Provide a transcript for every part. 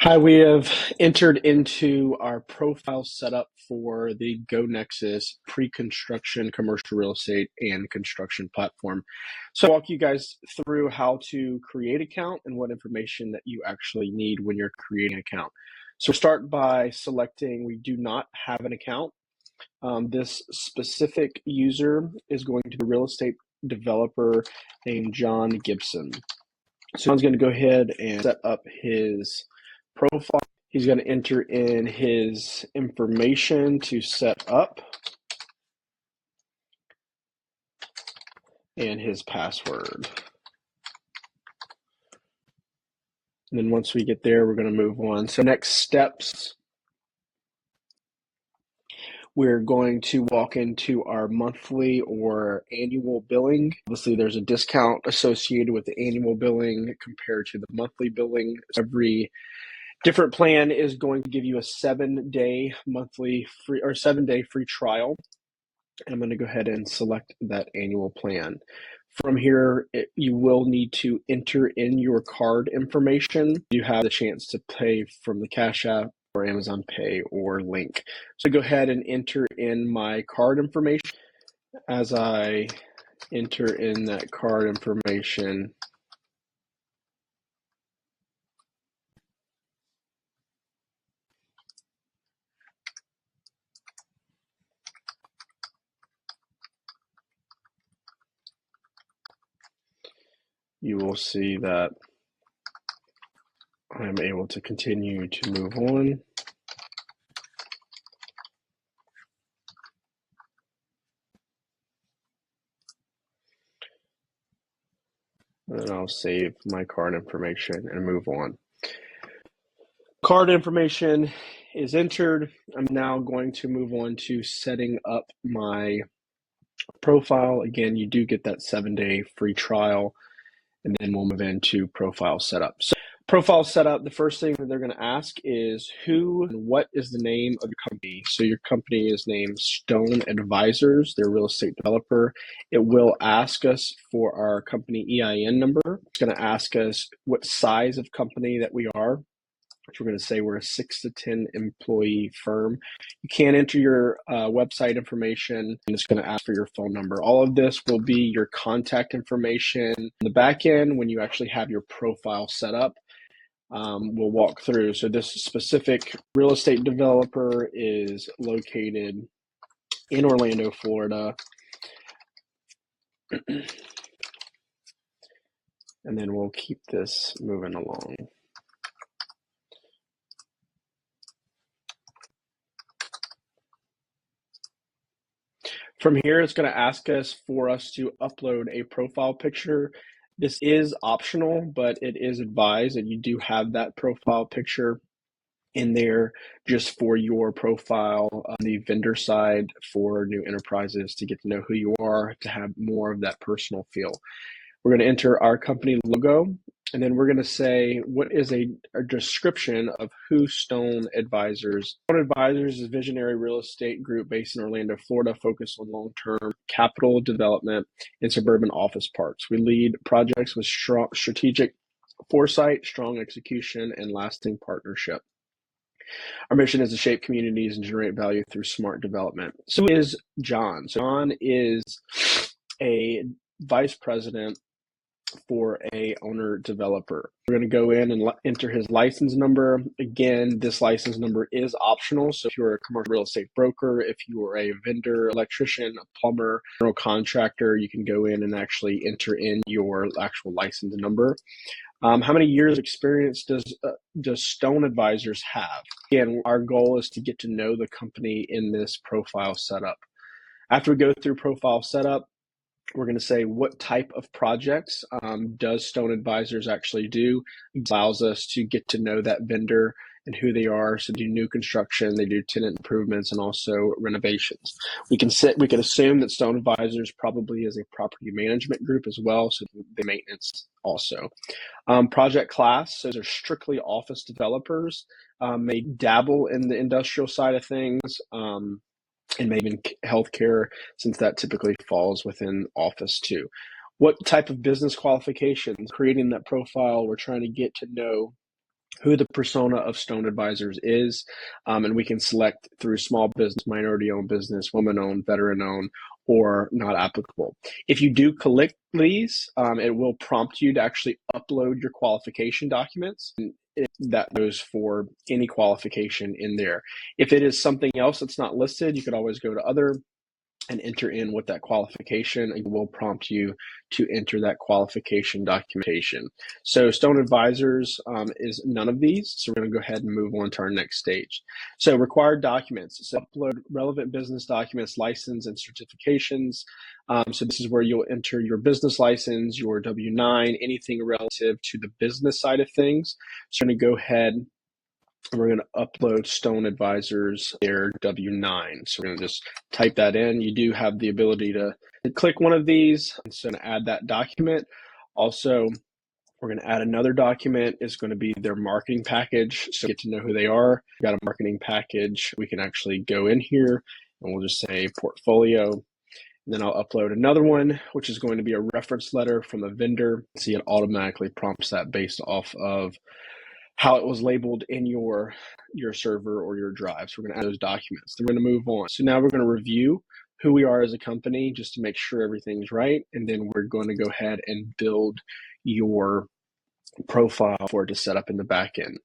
Hi, we have entered into our profile setup for the GoNexus pre-construction commercial real estate and construction platform. So I'll walk you guys through how to create an account and what information that you actually need when you're creating an account. So start by selecting we do not have an account. This specific user is going to be a real estate developer named John Gibson. So John's going to go ahead and set up his profile. He's going to enter in his information to set up and his password. And then once we get there, we're going to move on. So next steps, we're going to walk into our monthly or annual billing. Obviously, there's a discount associated with the annual billing compared to the monthly billing. Every different plan is going to give you a 7-day monthly free or 7-day free trial. I'm going to go ahead and select that annual plan. From here, you will need to enter in your card information. You have the chance to pay from the Cash App or Amazon Pay or link. So go ahead and enter in my card information. As I enter in that card information, you will see that I'm able to continue to move on. And I'll save my card information and move on. Card information is entered. I'm now going to move on to setting up my profile. Again, you do get that 7-day free trial, and then we'll move into profile setup. So profile setup, the first thing that they're going to ask is who and what is the name of your company. So your company is named Stone Advisors. They're a real estate developer. It will ask us for our company EIN number. It's going to ask us what size of company that we are, which we're going to say we're a 6 to 10 employee firm. You can enter your website information, and it's going to ask for your phone number. All of this will be your contact information. In the back end, when you actually have your profile set up, we'll walk through. So this specific real estate developer is located in Orlando, Florida. And then we'll keep this moving along. From here, it's going to ask us for us to upload a profile picture. This is optional, but it is advised that you do have that profile picture in there just for your profile on the vendor side for new enterprises to get to know who you are, to have more of that personal feel. We're going to enter our company logo, and then we're going to say what is a description of who Stone Advisors. Stone Advisors is a visionary real estate group based in Orlando, Florida, focused on long-term capital development in suburban office parks. We lead projects with strong strategic foresight, strong execution, and lasting partnership. Our mission is to shape communities and generate value through smart development. So who is John? So John is a vice president for a owner developer. We're going to go in and enter his license number. Again, this license number is optional. So if you're a commercial real estate broker, if you are a vendor, electrician, a plumber, general contractor, you can go in and actually enter in your actual license number. How many years of experience does Stone Advisors have? Again, our goal is to get to know the company in this profile setup. After we go through profile setup, we're going to say what type of projects does Stone Advisors actually do. It allows us to get to know that vendor and who they are. So do new construction, they do tenant improvements, and also renovations. We can assume that Stone Advisors probably is a property management group as well, so the maintenance also. Project class, so they're strictly office developers. They dabble in the industrial side of things. And maybe in healthcare, since that typically falls within office too. What type of business qualifications? Creating that profile, we're trying to get to know who the persona of Stone Advisors is, and we can select through small business, minority-owned business, woman-owned, veteran-owned, or not applicable. If you do click these, it will prompt you to actually upload your qualification documents. And that goes for any qualification in there. If it is something else that's not listed, you could always go to other and enter in what that qualification, and it will prompt you to enter that qualification documentation. So Stone Advisors is none of these. So we're going to go ahead and move on to our next stage. So required documents. So upload relevant business documents, license, and certifications. So this is where you'll enter your business license, your W-9, anything relative to the business side of things. So I'm going to go ahead, we're going to upload Stone Advisors their W-9. So we're going to just type that in. You do have the ability to click one of these. So I'm going to add that document. Also, we're going to add another document. It's going to be their marketing package. So get to know who they are. We've got a marketing package. We can actually go in here and we'll just say portfolio. And then I'll upload another one, which is going to be a reference letter from a vendor. See, it automatically prompts that based off of how it was labeled in your server or your drive. So we're going to add those documents. Then we're going to move on. So now we're going to review who we are as a company just to make sure everything's right. And then we're going to go ahead and build your profile for it to set up in the back end.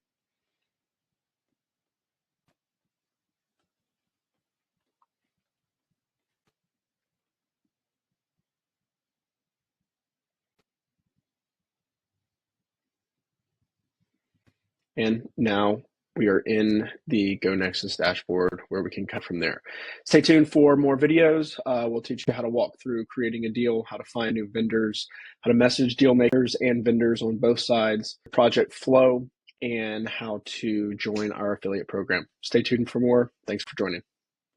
And now we are in the GoNexus dashboard where we can cut from there. Stay tuned for more videos. We'll teach you how to walk through creating a deal, how to find new vendors, how to message deal makers and vendors on both sides, project flow, and how to join our affiliate program. Stay tuned for more. Thanks for joining.